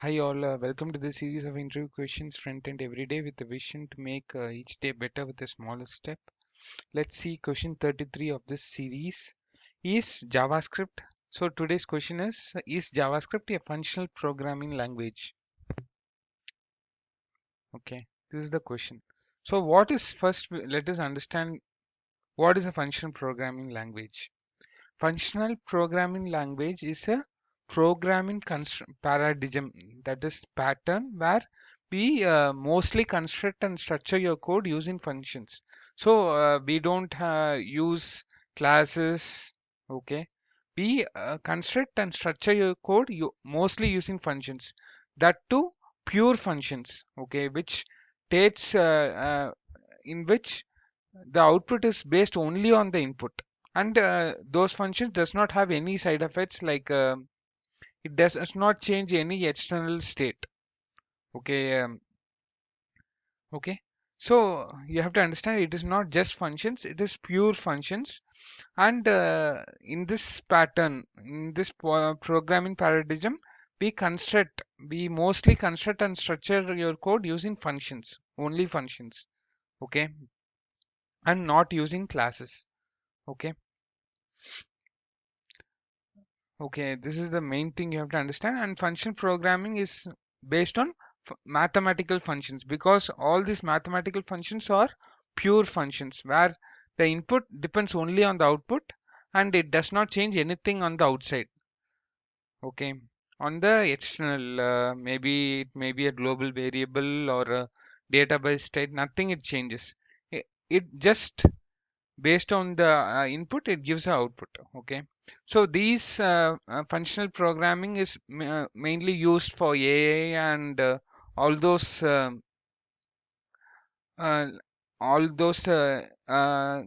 Hi all, welcome to the series of interview questions front end every day with the vision to make each day better with a smaller step. Let's see question 33 of this series. Is JavaScript? So today's question is JavaScript a functional programming language? Okay, this is the question. So what is first, let us understand what is a functional programming language. Functional programming language is a programming paradigm, that is pattern where we mostly construct and structure your code using functions. So we don't use classes, okay? We construct and structure your code mostly using functions. That too pure functions, okay, which takes in which the output is based only on the input, and those functions does not have any side effects like it does not change any external state. Okay um, okay so you have to understand it is not just functions, it is pure functions. And in this pattern, in this programming paradigm, we mostly construct and structure your code using functions, only functions, okay, and not using classes. Okay. Okay, this is the main thing you have to understand. And function programming is based on mathematical functions, because all these mathematical functions are pure functions where the input depends only on the output and it does not change anything on the outside. Okay, on the external, maybe it may be a global variable or a database state, nothing it changes. It just based on the input it gives a output. Okay, so these functional programming is mainly used for AI and all those uh,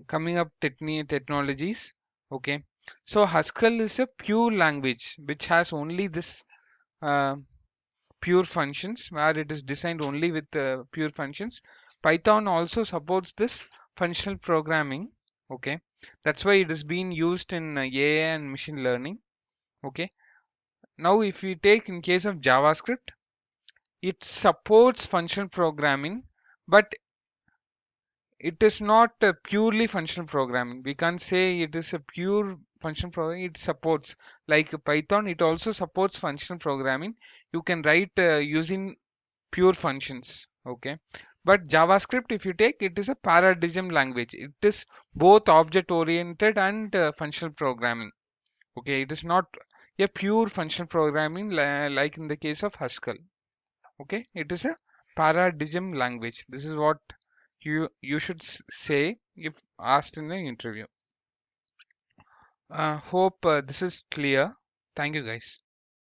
coming up technologies. Okay, so Haskell is a pure language which has only this uh, pure functions, where it is designed only with pure functions. Python also supports this functional programming. Okay, that's why it is being used in AI and machine learning. Okay, now if we take in case of JavaScript, it supports functional programming, but it is not purely functional programming. We can't say it is a pure functional programming. It supports, like Python, it also supports functional programming. You can write using pure functions. Okay, but JavaScript, if you take, it is a paradigm language. It is both object oriented and functional programming. Okay, it is not a pure functional programming like in the case of Haskell. Okay, it is a paradigm language. This is what you should say if asked in the interview. Hope this is clear. Thank you, guys.